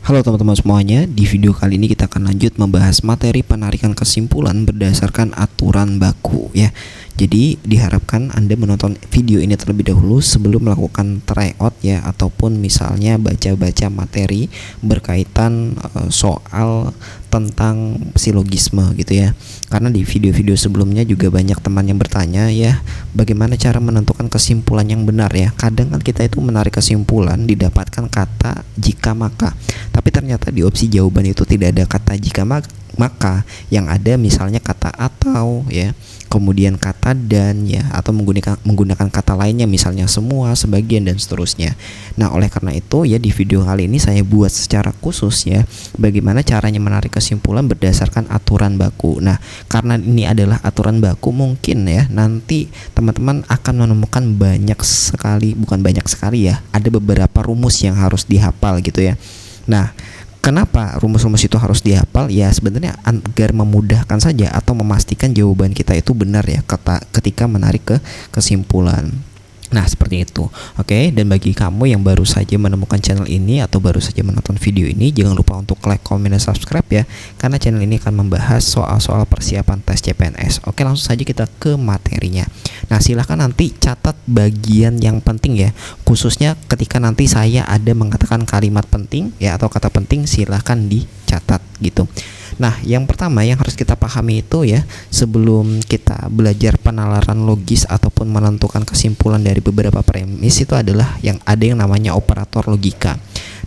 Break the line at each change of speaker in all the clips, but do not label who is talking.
Halo teman-teman semuanya, di video kali ini kita akan lanjut membahas materi penarikan kesimpulan berdasarkan aturan baku ya. Jadi diharapkan Anda menonton video ini terlebih dahulu sebelum melakukan tryout ya, ataupun misalnya baca-baca materi berkaitan soal tentang silogisme gitu ya. Karena di video-video sebelumnya juga banyak teman yang bertanya ya, bagaimana cara menentukan kesimpulan yang benar ya. Kadang kan kita itu menarik kesimpulan didapatkan kata jika maka, tapi ternyata di opsi jawaban itu tidak ada kata jika maka, yang ada misalnya kata atau ya, kemudian kata dan ya, atau menggunakan kata lainnya misalnya semua, sebagian dan seterusnya. Nah, oleh karena itu ya, di video kali ini saya buat secara khusus ya, bagaimana caranya menarik kesimpulan berdasarkan aturan baku. Nah, karena ini adalah aturan baku, mungkin ya nanti teman-teman akan menemukan bukan banyak sekali ya, ada beberapa rumus yang harus dihafal gitu ya. Nah, kenapa rumus-rumus itu harus dihafal? Ya sebenarnya agar memudahkan saja atau memastikan jawaban kita itu benar ya ketika menarik kesimpulan. Nah, seperti itu. Oke, dan bagi kamu yang baru saja menemukan channel ini atau baru saja menonton video ini, jangan lupa untuk like, comment, dan subscribe ya, karena channel ini akan membahas soal-soal persiapan tes CPNS. Oke, langsung saja kita ke materinya. Nah, silahkan nanti catat bagian yang penting ya, khususnya ketika nanti saya ada mengatakan kalimat penting ya, atau kata penting, silahkan dicatat gitu. Nah, yang pertama yang harus kita pahami itu ya, sebelum kita belajar penalaran logis ataupun menentukan kesimpulan dari beberapa premis, itu adalah yang namanya operator logika.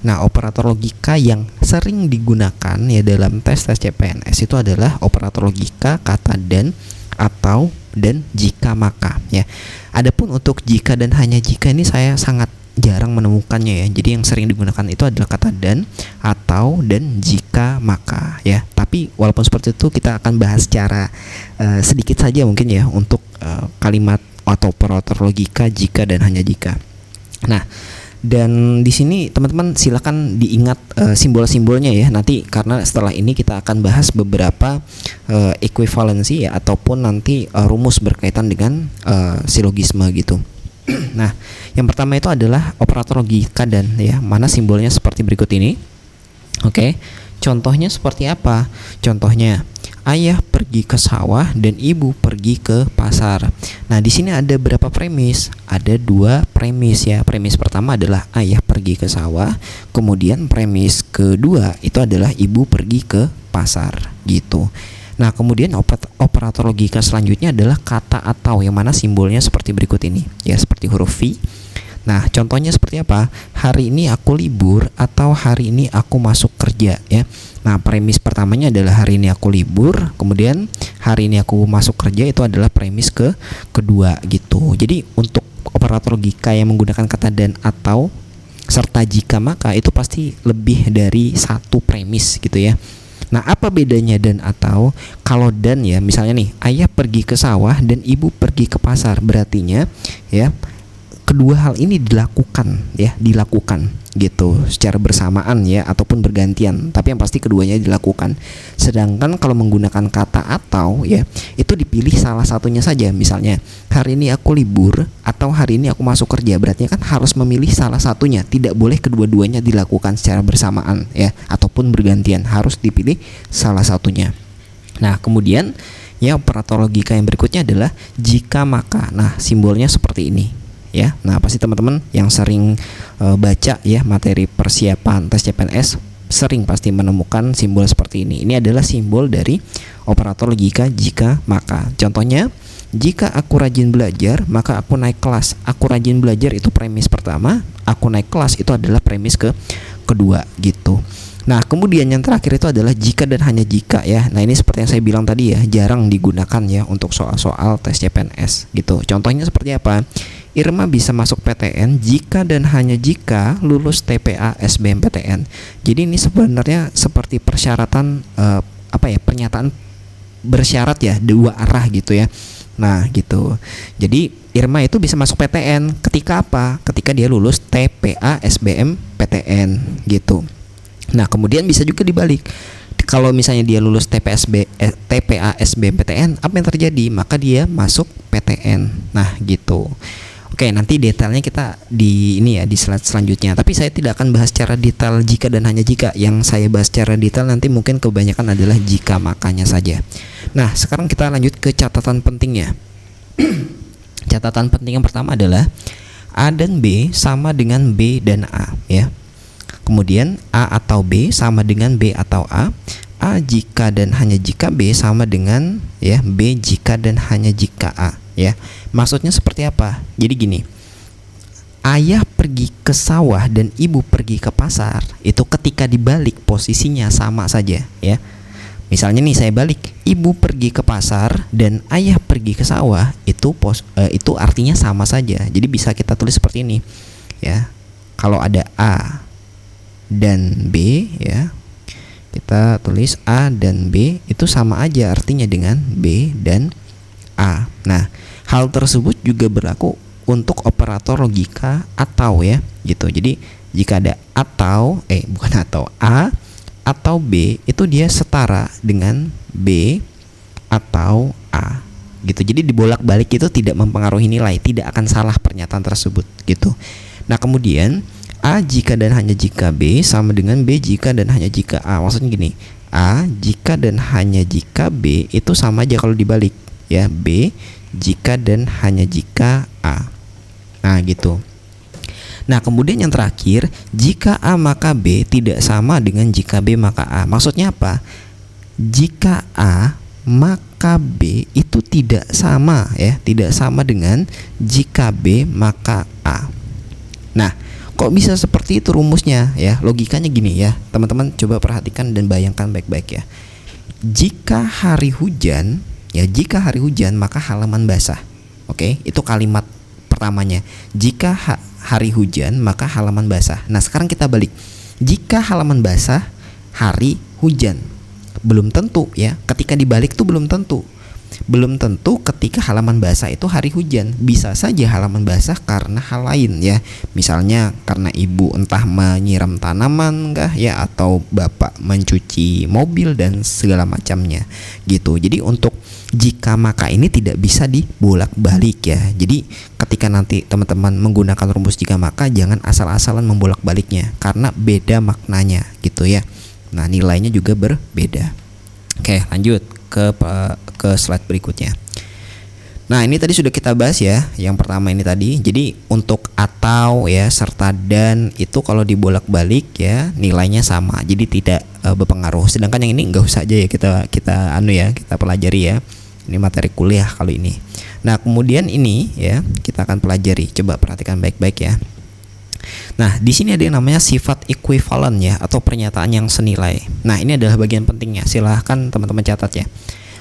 Nah, operator logika yang sering digunakan ya dalam tes CPNS itu adalah operator logika kata dan, atau, dan, jika, maka ya. Adapun untuk jika dan hanya jika ini saya sangat jarang menemukannya ya. Jadi yang sering digunakan itu adalah kata dan, atau, dan, jika, maka ya. Tapi walaupun seperti itu, kita akan bahas secara sedikit saja mungkin ya untuk kalimat atau operator logika jika dan hanya jika. Nah, dan di sini teman-teman silakan diingat simbol-simbolnya ya. Nanti karena setelah ini kita akan bahas beberapa ekuivalensi ya, ataupun nanti rumus berkaitan dengan silogisme gitu. Nah, yang pertama itu adalah operator logika dan ya, mana simbolnya seperti berikut ini. Oke, contohnya seperti apa? Contohnya, ayah pergi ke sawah dan ibu pergi ke pasar. Nah, di sini ada berapa premis? Ada 2 premis ya. Premis pertama adalah ayah pergi ke sawah, kemudian premis kedua itu adalah ibu pergi ke pasar gitu. Nah, kemudian operator logika selanjutnya adalah kata atau, yang mana simbolnya seperti berikut ini ya, seperti huruf V. Nah, contohnya seperti apa? Hari ini aku libur, atau hari ini aku masuk kerja ya. Nah, premis pertamanya adalah hari ini aku libur, kemudian hari ini aku masuk kerja, itu adalah premis kedua gitu. Jadi untuk operator logika yang menggunakan kata dan, atau, serta jika maka, itu pasti lebih dari 1 premis gitu ya. Nah, apa bedanya dan atau? Kalau dan ya, misalnya nih, ayah pergi ke sawah dan ibu pergi ke pasar, berartinya ya kedua hal ini dilakukan gitu secara bersamaan ya, ataupun bergantian, tapi yang pasti keduanya dilakukan. Sedangkan kalau menggunakan kata atau ya, itu dipilih salah satunya saja. Misalnya, hari ini aku libur, atau hari ini aku masuk kerja, berarti kan harus memilih salah satunya, tidak boleh kedua-duanya dilakukan secara bersamaan ya, ataupun bergantian, harus dipilih salah satunya. Nah, kemudian ya, operator logika yang berikutnya adalah jika maka. Nah, simbolnya seperti ini ya. Nah, pasti teman-teman yang sering baca ya materi persiapan tes CPNS sering pasti menemukan simbol seperti ini. Ini adalah simbol dari operator logika jika maka. Contohnya, jika aku rajin belajar, maka aku naik kelas. Aku rajin belajar itu premis pertama, aku naik kelas itu adalah premis kedua gitu. Nah, kemudian yang terakhir itu adalah jika dan hanya jika ya. Nah, ini seperti yang saya bilang tadi ya, jarang digunakan ya untuk soal-soal tes CPNS gitu. Contohnya seperti apa? Irma bisa masuk PTN jika dan hanya jika lulus TPA SBMPTN. Jadi ini sebenarnya seperti persyaratan pernyataan bersyarat ya, 2 arah gitu ya. Nah, gitu. Jadi Irma itu bisa masuk PTN ketika apa? Ketika dia lulus TPA SBMPTN gitu. Nah, kemudian bisa juga dibalik. Kalau misalnya dia lulus TPA SBMPTN, apa yang terjadi? Maka dia masuk PTN. Nah, gitu. Oke, nanti detailnya kita di ini ya, di slide selanjutnya. Tapi saya tidak akan bahas secara detail jika dan hanya jika. Yang saya bahas secara detail nanti mungkin kebanyakan adalah jika makanya saja. Nah, sekarang kita lanjut ke catatan pentingnya. Catatan penting yang pertama adalah A dan B sama dengan B dan A ya. Kemudian A atau B sama dengan B atau A. A jika dan hanya jika B sama dengan ya B jika dan hanya jika A ya. Maksudnya seperti apa? Jadi gini, ayah pergi ke sawah dan ibu pergi ke pasar, itu ketika dibalik posisinya sama saja ya. Misalnya nih saya balik, ibu pergi ke pasar dan ayah pergi ke sawah, itu artinya sama saja. Jadi bisa kita tulis seperti ini ya. Kalau ada A dan B ya, kita tulis A dan B itu sama aja artinya dengan B dan A. Nah, hal tersebut juga berlaku untuk operator logika atau ya gitu. Jadi jika ada atau A atau B itu dia setara dengan B atau A gitu. Jadi dibolak-balik itu tidak mempengaruhi nilai, tidak akan salah pernyataan tersebut gitu. Nah, kemudian A jika dan hanya jika B sama dengan B jika dan hanya jika A. Maksudnya gini, A jika dan hanya jika B itu sama aja kalau dibalik ya, B jika dan hanya jika A. Nah gitu. Nah kemudian yang terakhir, jika A maka B tidak sama dengan jika B maka A. Maksudnya apa? Jika A maka B itu tidak sama ya, tidak sama dengan jika B maka A. Nah, kok bisa seperti itu rumusnya ya? Logikanya gini ya, teman-teman coba perhatikan dan bayangkan baik-baik ya. Jika hari hujan ya, jika hari hujan maka halaman basah. Oke, itu kalimat pertamanya. Jika hari hujan maka halaman basah. Nah, sekarang kita balik. Jika halaman basah, hari hujan. Belum tentu ya. Ketika dibalik tuh belum tentu. Belum tentu ketika halaman basah itu hari hujan. Bisa saja halaman basah karena hal lain ya. Misalnya karena ibu entah menyiram tanaman enggak ya, atau bapak mencuci mobil dan segala macamnya gitu. Jadi untuk jika maka ini tidak bisa dibolak-balik ya. Jadi ketika nanti teman-teman menggunakan rumus jika maka jangan asal-asalan membolak-baliknya karena beda maknanya gitu ya. Nah, nilainya juga berbeda. Oke, lanjut ke slide berikutnya. Nah, ini tadi sudah kita bahas ya. Yang pertama ini tadi. Jadi untuk atau ya serta dan itu kalau dibolak-balik ya nilainya sama. Jadi tidak berpengaruh. Sedangkan yang ini enggak usah aja ya kita kita pelajari ya. Ini materi kuliah kali ini. Nah, kemudian ini ya kita akan pelajari. Coba perhatikan baik-baik ya. Nah, di sini ada yang namanya sifat equivalent ya, atau pernyataan yang senilai. Nah, ini adalah bagian pentingnya. Silahkan teman-teman catat ya.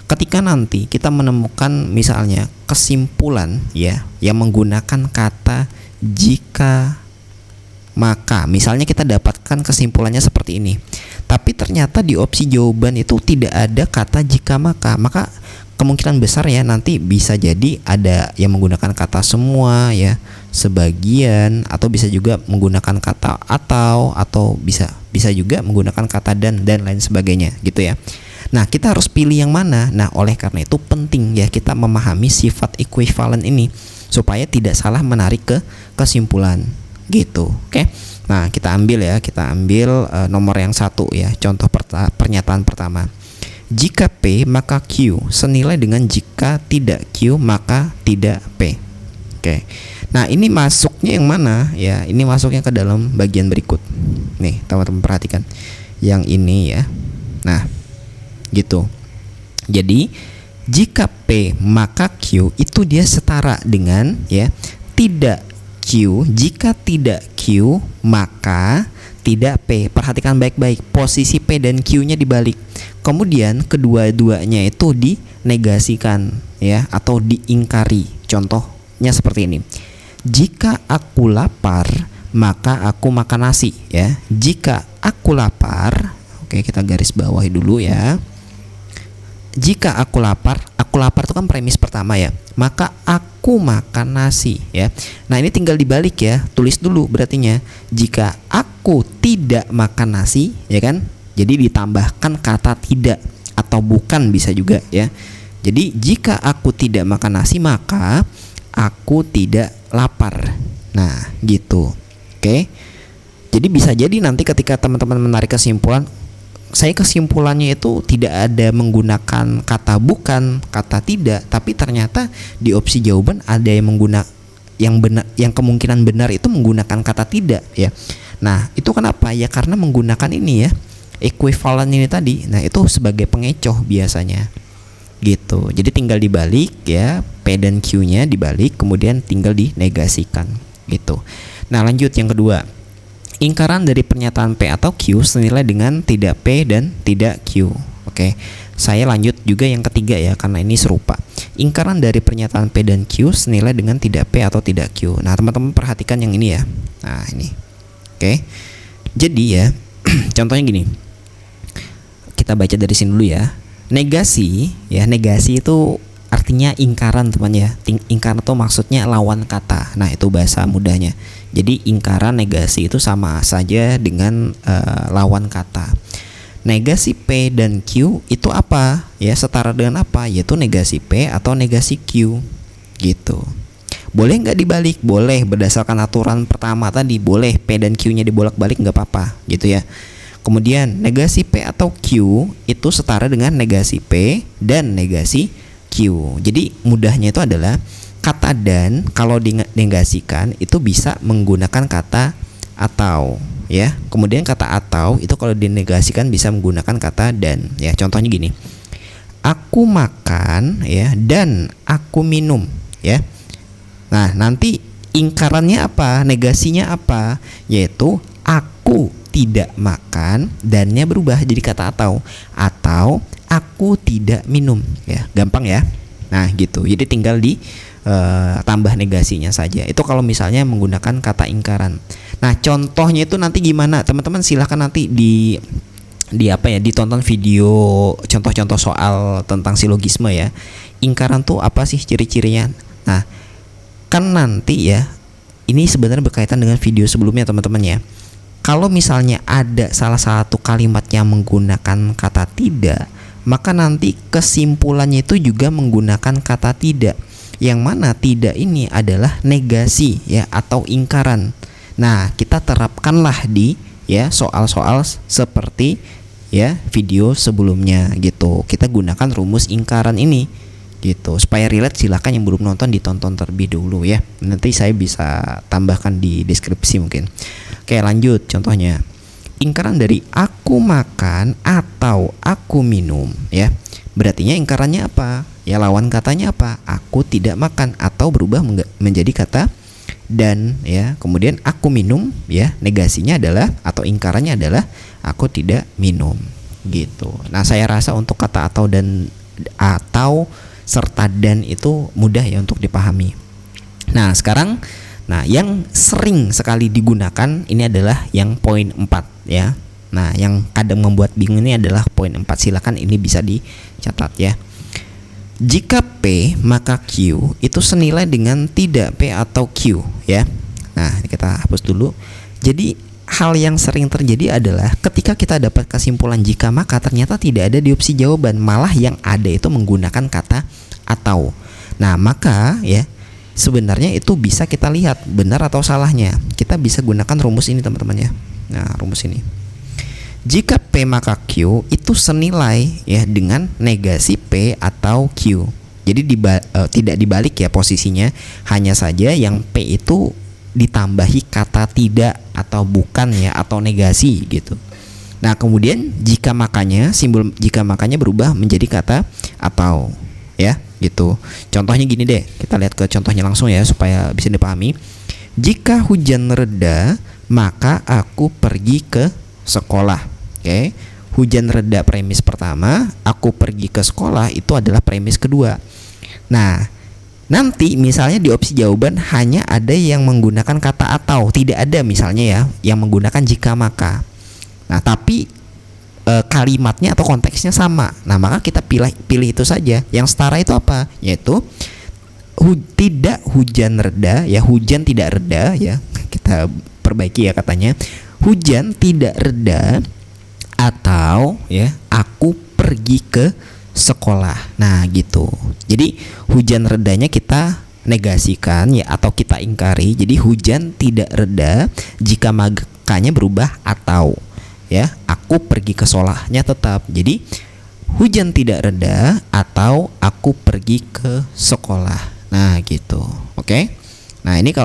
Ketika nanti kita menemukan misalnya kesimpulan ya yang menggunakan kata jika maka, misalnya kita dapatkan kesimpulannya seperti ini. Tapi ternyata di opsi jawaban itu tidak ada kata jika maka kemungkinan besar ya nanti bisa jadi ada yang menggunakan kata semua ya, sebagian, atau bisa juga menggunakan kata atau bisa juga menggunakan kata dan lain sebagainya gitu ya. Nah, kita harus pilih yang mana. Nah, oleh karena itu penting ya kita memahami sifat equivalent ini supaya tidak salah menarik ke kesimpulan gitu. Oke. Nah, kita ambil nomor yang 1 ya. Contoh pernyataan pertama. Jika P maka Q senilai dengan jika tidak Q maka tidak P. Oke. Nah, ini masuknya yang mana ya? Ini masuknya ke dalam bagian berikut. Nih, teman-teman perhatikan. Yang ini ya. Nah, gitu. Jadi, jika P maka Q itu dia setara dengan ya tidak Q. Jika tidak Q maka tidak P. Perhatikan baik-baik. Posisi P dan Q-nya dibalik. Kemudian kedua-duanya itu dinegasikan ya atau diingkari. Contohnya seperti ini. Jika aku lapar, maka aku makan nasi ya. Jika aku lapar, oke kita garis bawahi dulu ya. Jika aku lapar itu kan premis pertama ya. Maka aku makan nasi ya. Nah, ini tinggal dibalik ya. Tulis dulu berartinya. Jika aku tidak makan nasi ya kan. Jadi ditambahkan kata tidak atau bukan bisa juga ya. Jadi jika aku tidak makan nasi maka aku tidak lapar. Nah, gitu. Oke. Jadi bisa jadi nanti ketika teman-teman menarik kesimpulan, saya kesimpulannya itu tidak ada menggunakan kata bukan, kata tidak, tapi ternyata di opsi jawaban ada yang yang benar, yang kemungkinan benar itu menggunakan kata tidak ya. Nah, itu kenapa? Ya karena menggunakan ini ya, equivalent ini tadi. Nah, itu sebagai pengecoh biasanya. Gitu. Jadi tinggal dibalik ya, P dan Q-nya dibalik, kemudian tinggal dinegasikan gitu. Nah, lanjut yang kedua. Ingkaran dari pernyataan P atau Q senilai dengan tidak P dan tidak Q. Oke. Saya lanjut juga yang ketiga ya, karena ini serupa. Ingkaran dari pernyataan P dan Q senilai dengan tidak P atau tidak Q. Nah, teman-teman perhatikan yang ini ya. Nah, ini. Oke. Jadi ya, contohnya gini. Kita baca dari sini dulu ya. Negasi ya, negasi itu artinya ingkaran teman ya. Ingkaran itu maksudnya lawan kata. Nah, itu bahasa mudahnya. Jadi ingkaran negasi itu sama saja dengan lawan kata. Negasi P dan Q itu apa? Ya, setara dengan apa? Yaitu negasi P atau negasi Q. Gitu. Boleh nggak dibalik? Boleh, berdasarkan aturan pertama tadi. Boleh P dan Q-nya dibolak-balik nggak apa-apa, gitu ya. Kemudian negasi P atau Q itu setara dengan negasi P dan negasi Q. Jadi mudahnya itu adalah kata dan kalau dinegasikan itu bisa menggunakan kata atau ya. Kemudian kata atau itu kalau dinegasikan bisa menggunakan kata dan ya. Contohnya gini. Aku makan ya dan aku minum ya. Nah, nanti ingkarannya apa? Negasinya apa? Yaitu aku tidak makan, dannya berubah jadi kata atau aku tidak minum ya. Gampang ya. Nah, gitu. Jadi tinggal di tambah negasinya saja. Itu kalau misalnya menggunakan kata ingkaran. Nah, contohnya itu nanti gimana? Teman-teman silahkan nanti di apa ya, ditonton video contoh-contoh soal tentang silogisme ya. Ingkaran tuh apa sih ciri-cirinya? Nah, kan nanti ya, ini sebenarnya berkaitan dengan video sebelumnya teman-teman ya. Kalau misalnya ada salah satu kalimat yang menggunakan kata tidak, maka nanti kesimpulannya itu juga menggunakan kata tidak. Yang mana tidak ini adalah negasi ya atau ingkaran. Nah, kita terapkanlah di ya soal-soal seperti ya video sebelumnya gitu. Kita gunakan rumus ingkaran ini gitu. Supaya relate silahkan yang belum nonton ditonton terlebih dulu ya. Nanti saya bisa tambahkan di deskripsi mungkin. Oke, lanjut contohnya. Ingkaran dari aku makan atau aku minum ya. Berartinya ingkarannya apa? Ya lawan katanya apa? Aku tidak makan atau berubah menjadi kata dan ya. Kemudian aku minum ya, negasinya adalah atau ingkarannya adalah aku tidak minum gitu. Nah, saya rasa untuk kata atau dan atau serta dan itu mudah ya untuk dipahami. Nah, sekarang yang sering sekali digunakan ini adalah yang poin 4 ya. Nah, yang kadang membuat bingung ini adalah poin 4. Silakan ini bisa dicatat ya. Jika P maka Q itu senilai dengan tidak P atau Q ya. Nah, kita hapus dulu. Jadi hal yang sering terjadi adalah ketika kita dapat kesimpulan jika maka ternyata tidak ada di opsi jawaban, malah yang ada itu menggunakan kata atau. Nah, maka ya sebenarnya itu bisa kita lihat benar atau salahnya. Kita bisa gunakan rumus ini teman-teman ya. Nah, rumus ini. Jika P maka Q itu senilai ya dengan negasi P atau Q. Jadi tidak dibalik ya posisinya, hanya saja yang P itu ditambahi kata tidak atau bukan ya atau negasi gitu. Nah, kemudian jika makanya simbol jika makanya berubah menjadi kata atau ya gitu. Contohnya gini deh, kita lihat ke contohnya langsung ya supaya bisa dipahami. Jika hujan reda maka aku pergi ke sekolah. Oke. Hujan reda premis pertama, aku pergi ke sekolah itu adalah premis kedua. Nah, nanti misalnya di opsi jawaban hanya ada yang menggunakan kata atau, tidak ada misalnya ya yang menggunakan jika maka. Nah, tapi kalimatnya atau konteksnya sama. Nah, maka kita pilih itu saja. Yang setara itu apa? Yaitu tidak hujan reda ya, hujan tidak reda ya. Kita perbaiki ya katanya. Hujan tidak reda atau ya aku pergi ke sekolah. Nah, gitu. Jadi hujan redanya kita negasikan ya atau kita ingkari. Jadi hujan tidak reda jika makanya berubah atau ya aku pergi ke sekolahnya tetap. Jadi hujan tidak reda atau aku pergi ke sekolah. Nah gitu. Oke. Nah ini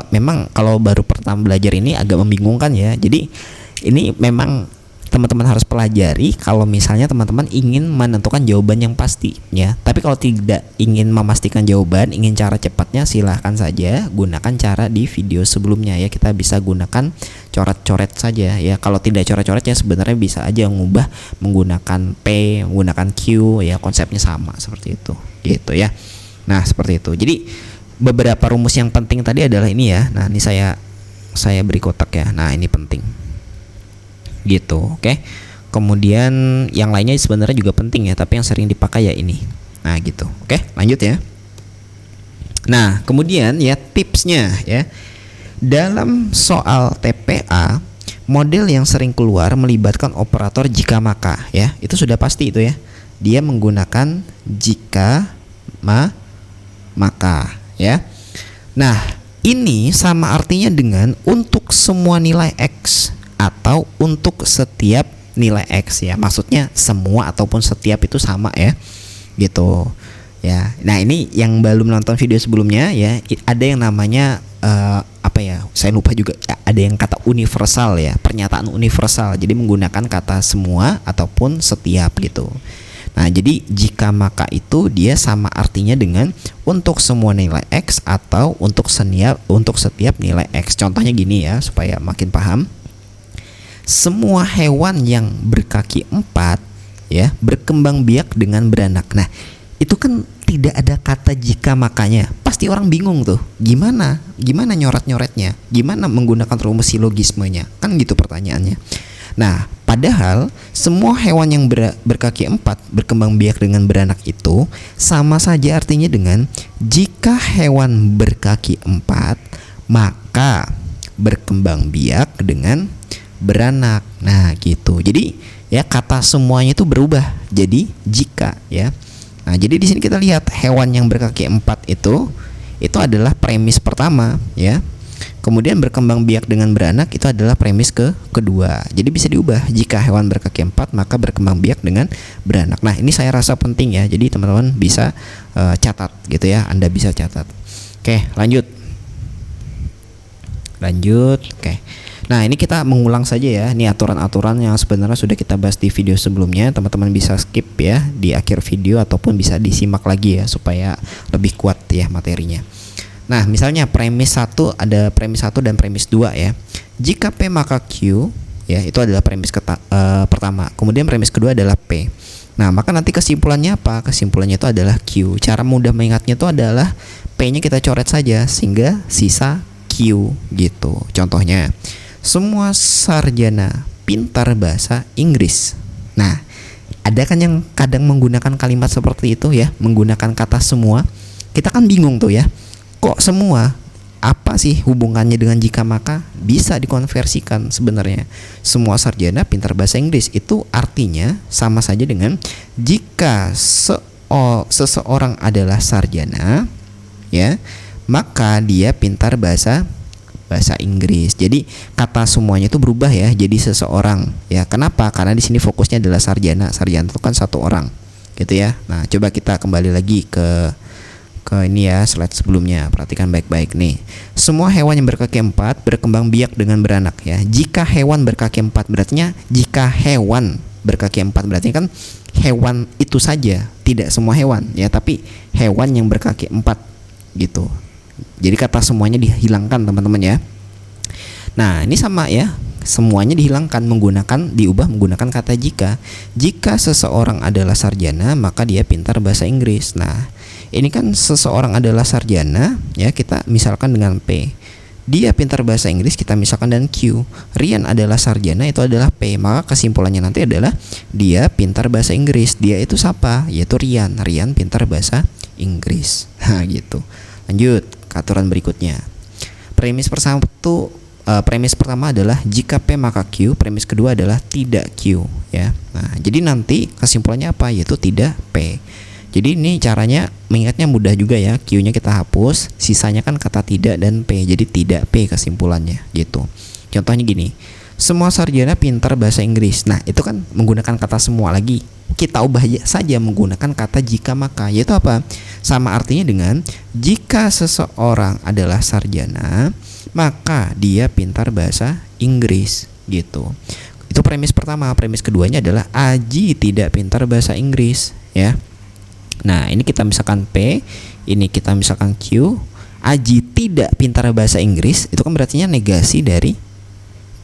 kalau baru pertama belajar ini agak membingungkan ya. Jadi ini memang teman-teman harus pelajari kalau misalnya teman-teman ingin menentukan jawaban yang pasti ya. Tapi kalau tidak ingin memastikan jawaban, ingin cara cepatnya, silahkan saja gunakan cara di video sebelumnya ya. Kita bisa gunakan coret-coret saja ya. Kalau tidak coret-coret ya sebenarnya bisa aja mengubah menggunakan P, menggunakan Q ya, konsepnya sama seperti itu gitu ya. Nah seperti itu. Jadi beberapa rumus yang penting tadi adalah ini ya. Nah ini saya beri kotak ya. Nah ini penting gitu. Oke. Kemudian yang lainnya sebenarnya juga penting ya, tapi yang sering dipakai ya ini. Nah gitu. Oke, lanjut ya. Nah kemudian ya tipsnya ya, dalam soal TPA model yang sering keluar melibatkan operator jika maka ya, itu sudah pasti itu ya, dia menggunakan jika maka ya. Nah ini sama artinya dengan untuk semua nilai X atau untuk setiap nilai X ya, maksudnya semua ataupun setiap itu sama ya gitu ya. Nah ini yang belum nonton video sebelumnya ya, ada yang namanya apa ya, saya lupa juga ya, ada yang kata universal ya, pernyataan universal, jadi menggunakan kata semua ataupun setiap gitu. Nah jadi jika maka itu dia sama artinya dengan untuk semua nilai X atau untuk setiap nilai X. Contohnya gini ya supaya makin paham. Semua hewan yang berkaki 4 ya berkembang biak dengan beranak. Nah itu kan tidak ada kata jika makanya, pasti orang bingung tuh gimana nyoret-nyoretnya, gimana menggunakan rumus silogismenya, kan gitu pertanyaannya. Nah padahal semua hewan yang berkaki 4 berkembang biak dengan beranak itu sama saja artinya dengan jika hewan berkaki 4 maka berkembang biak dengan beranak. Nah gitu. Jadi ya kata semuanya itu berubah jadi jika ya. Nah jadi di sini kita lihat hewan yang berkaki 4 itu adalah premis pertama ya. Kemudian berkembang biak dengan beranak itu adalah premis kedua. Jadi bisa diubah, jika hewan berkaki 4 maka berkembang biak dengan beranak. Nah ini saya rasa penting ya. Jadi teman-teman bisa catat gitu ya. Anda bisa catat. Oke lanjut. Oke. Nah ini kita mengulang saja ya, ini aturan-aturan yang sebenarnya sudah kita bahas di video sebelumnya. Teman-teman bisa skip ya di akhir video ataupun bisa disimak lagi ya supaya lebih kuat ya materinya. Nah misalnya premis 1 ada premis 1 dan premis 2 ya. Jika P maka Q ya, itu adalah premis pertama. Kemudian premis kedua adalah P. Nah maka nanti kesimpulannya apa? Kesimpulannya itu adalah Q. Cara mudah mengingatnya itu adalah P nya kita coret saja sehingga sisa Q gitu. Contohnya semua sarjana pintar bahasa Inggris. Nah, ada kan yang kadang menggunakan kalimat seperti itu ya, menggunakan kata semua. Kita kan bingung tuh ya, kok semua? Apa sih hubungannya dengan jika maka? Bisa dikonversikan sebenarnya. Semua sarjana pintar bahasa Inggris itu artinya sama saja dengan jika seseorang adalah sarjana ya, maka dia pintar bahasa Inggris. Jadi kata semuanya itu berubah ya jadi seseorang ya. Kenapa? Karena di sini fokusnya adalah sarjana. Sarjana itu kan satu orang gitu ya. Nah coba kita kembali lagi ke ini ya, slide sebelumnya. Perhatikan baik-baik nih. Semua hewan yang berkaki 4 berkembang biak dengan beranak ya. Jika hewan berkaki 4 berarti jika hewan berkaki 4 berarti kan hewan itu saja, tidak semua hewan ya, tapi hewan yang berkaki 4 gitu. Jadi kata semuanya dihilangkan teman-teman ya. Nah ini sama ya, semuanya diubah menggunakan kata jika. Jika seseorang adalah sarjana maka dia pintar bahasa Inggris. Nah ini kan seseorang adalah sarjana ya, kita misalkan dengan P. Dia pintar bahasa Inggris kita misalkan dengan Q. Rian adalah sarjana itu adalah P. Maka kesimpulannya nanti adalah dia pintar bahasa Inggris. Dia itu siapa? Yaitu Rian. Rian pintar bahasa Inggris. Nah gitu. Lanjut ke aturan berikutnya. Premis pertama adalah jika P maka Q. Premis kedua adalah tidak Q ya. Nah jadi nanti kesimpulannya apa? Yaitu tidak P Jadi ini caranya mengingatnya mudah juga ya. Q-nya kita hapus, sisanya kan kata tidak dan P. Jadi tidak P kesimpulannya gitu. Contohnya gini, semua sarjana pintar bahasa Inggris. Nah, itu kan menggunakan kata semua lagi. Kita ubah saja menggunakan kata jika maka, yaitu apa? Sama artinya dengan jika seseorang adalah sarjana, maka dia pintar bahasa Inggris gitu. Itu premis pertama. Premis keduanya adalah Aji tidak pintar bahasa Inggris ya. Nah, ini kita misalkan P, ini kita misalkan Q. Aji tidak pintar bahasa Inggris, itu kan berartinya negasi dari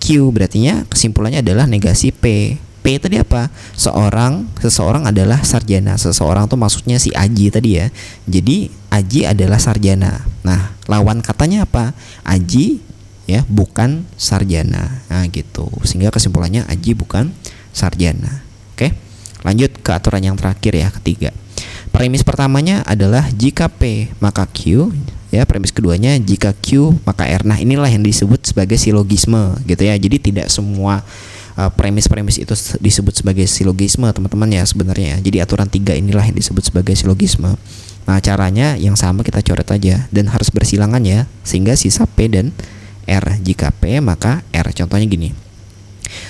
Q, berartinya kesimpulannya adalah negasi P. P tadi apa? Seseorang adalah sarjana. Seseorang tuh maksudnya si Aji tadi ya. Jadi Aji adalah sarjana. Nah, lawan katanya apa? Aji ya bukan sarjana. Nah, gitu. Sehingga kesimpulannya Aji bukan sarjana. Oke. Lanjut ke aturan yang terakhir ya, ketiga. Premis pertamanya adalah jika P maka Q. Ya, premis keduanya jika Q maka R. Nah, inilah yang disebut sebagai silogisme gitu ya. Jadi tidak semua premis-premis itu disebut sebagai silogisme teman-teman ya sebenarnya. Jadi aturan 3 inilah yang disebut sebagai silogisme. Nah, caranya yang sama kita coret aja dan harus bersilangan ya, sehingga sisa P dan R. Jika P maka R. Contohnya gini,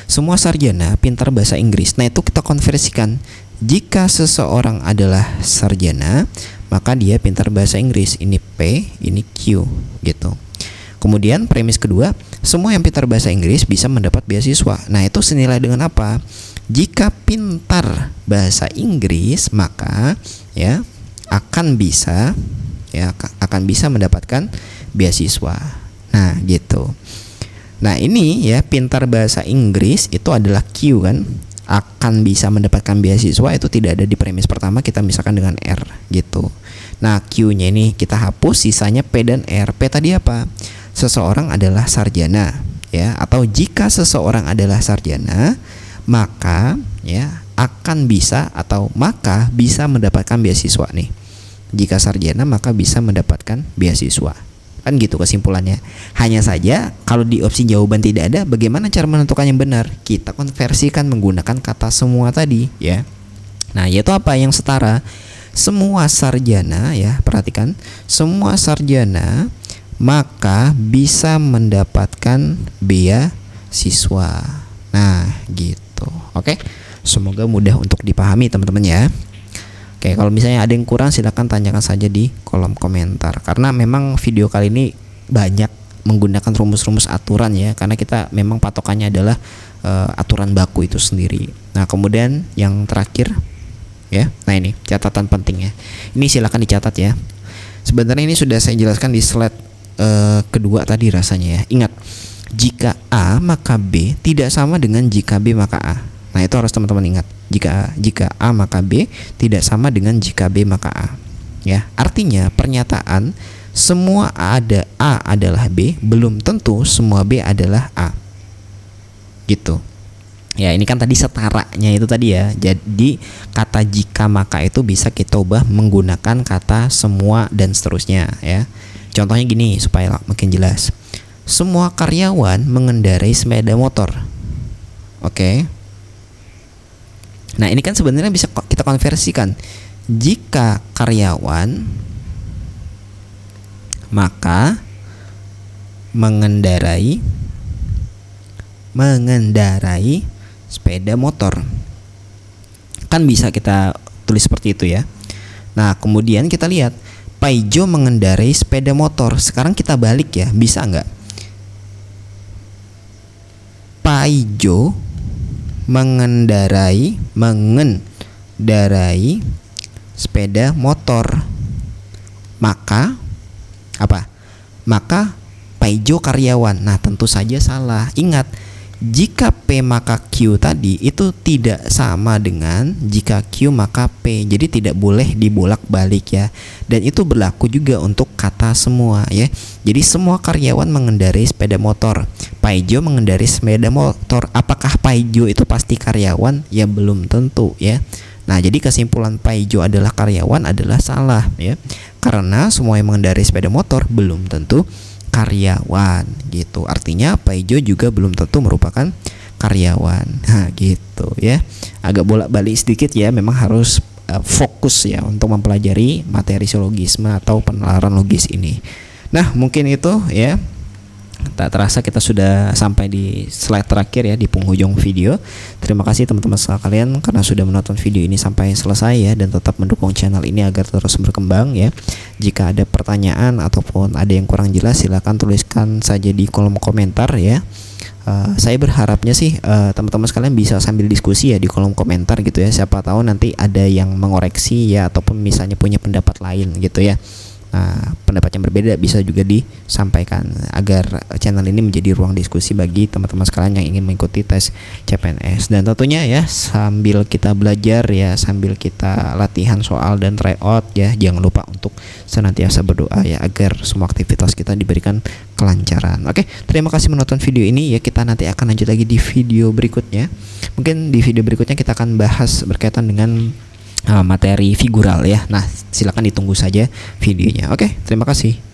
semua sarjana pintar bahasa Inggris. Nah, itu kita konversikan. Jika seseorang adalah sarjana, maka dia pintar bahasa Inggris. Ini P, ini Q gitu. Kemudian premis kedua, semua yang pintar bahasa Inggris bisa mendapat beasiswa. Nah, itu senilai dengan apa? Jika pintar bahasa Inggris, maka ya akan bisa mendapatkan beasiswa. Nah, gitu. Nah, ini ya pintar bahasa Inggris itu adalah Q kan, akan bisa mendapatkan beasiswa itu tidak ada di premis pertama, kita misalkan dengan R gitu. Nah, Q-nya ini kita hapus, sisanya P dan R. P tadi apa? Seseorang adalah sarjana ya, atau jika seseorang adalah sarjana maka ya akan bisa atau maka bisa mendapatkan beasiswa nih. Jika sarjana maka bisa mendapatkan beasiswa. Kan gitu kesimpulannya. Hanya saja kalau di opsi jawaban tidak ada, bagaimana cara menentukan yang benar? Kita konversikan menggunakan kata semua tadi ya. Nah, yaitu apa yang setara? Semua sarjana ya, perhatikan, semua sarjana maka bisa mendapatkan beasiswa. Nah, gitu. Oke. Semoga mudah untuk dipahami teman-teman ya. Oke, kalau misalnya ada yang kurang silakan tanyakan saja di kolom komentar. Karena memang video kali ini banyak menggunakan rumus-rumus aturan ya, karena kita memang patokannya adalah aturan baku itu sendiri. Nah, kemudian yang terakhir ya. Nah, ini catatan penting ya. Ini silakan dicatat ya. Sebenarnya ini sudah saya jelaskan di slide kedua tadi rasanya ya. Ingat, jika A maka B tidak sama dengan jika B maka A. Nah, itu harus teman-teman ingat. Jika A maka B tidak sama dengan jika B maka A. Ya, artinya pernyataan semua A adalah B belum tentu semua B adalah A. Gitu. Ya, ini kan tadi setaranya itu tadi ya. Jadi kata jika maka itu bisa kita ubah menggunakan kata semua dan seterusnya ya. Contohnya gini supaya makin jelas. Semua karyawan mengendarai sepeda motor. Oke. Nah, ini kan sebenarnya bisa kita konversikan. Jika karyawan maka mengendarai sepeda motor. Kan bisa kita tulis seperti itu ya. Nah, kemudian kita lihat Paijo mengendarai sepeda motor. Sekarang kita balik ya, bisa nggak? Paijo mengendarai sepeda motor. Maka apa? Maka Paijo karyawan. Nah, tentu saja salah. Ingat, jika P maka Q tadi itu tidak sama dengan jika Q maka P. Jadi tidak boleh dibolak-balik ya. Dan itu berlaku juga untuk kata semua ya. Jadi semua karyawan mengendarai sepeda motor. Paijo mengendarai sepeda motor. Apakah Paijo itu pasti karyawan? Ya belum tentu ya. Nah, jadi kesimpulan Paijo adalah karyawan adalah salah ya. Karena semua yang mengendarai sepeda motor belum tentu karyawan gitu. Artinya Paijo juga belum tentu merupakan karyawan. Nah, gitu ya. Agak bolak-balik sedikit ya, memang harus fokus ya untuk mempelajari materi silogisme atau penalaran logis ini. Nah, mungkin itu ya. Tak terasa kita sudah sampai di slide terakhir ya, di penghujung video. Terima kasih teman-teman sekalian karena sudah menonton video ini sampai selesai ya, dan tetap mendukung channel ini agar terus berkembang ya. Jika ada pertanyaan ataupun ada yang kurang jelas, silakan tuliskan saja di kolom komentar ya. Saya berharapnya sih teman-teman sekalian bisa sambil diskusi ya di kolom komentar gitu ya. Siapa tahu nanti ada yang mengoreksi ya, ataupun misalnya punya pendapat lain gitu ya. Pendapat yang berbeda bisa juga disampaikan agar channel ini menjadi ruang diskusi bagi teman-teman sekalian yang ingin mengikuti tes CPNS. Dan tentunya ya, sambil kita belajar ya, sambil kita latihan soal dan tryout ya, jangan lupa untuk senantiasa berdoa ya agar semua aktivitas kita diberikan kelancaran. Oke, terima kasih menonton video ini ya. Kita nanti akan lanjut lagi di video berikutnya. Mungkin di video berikutnya kita akan bahas berkaitan dengan materi figural ya. Nah, silakan ditunggu saja videonya. Oke, terima kasih.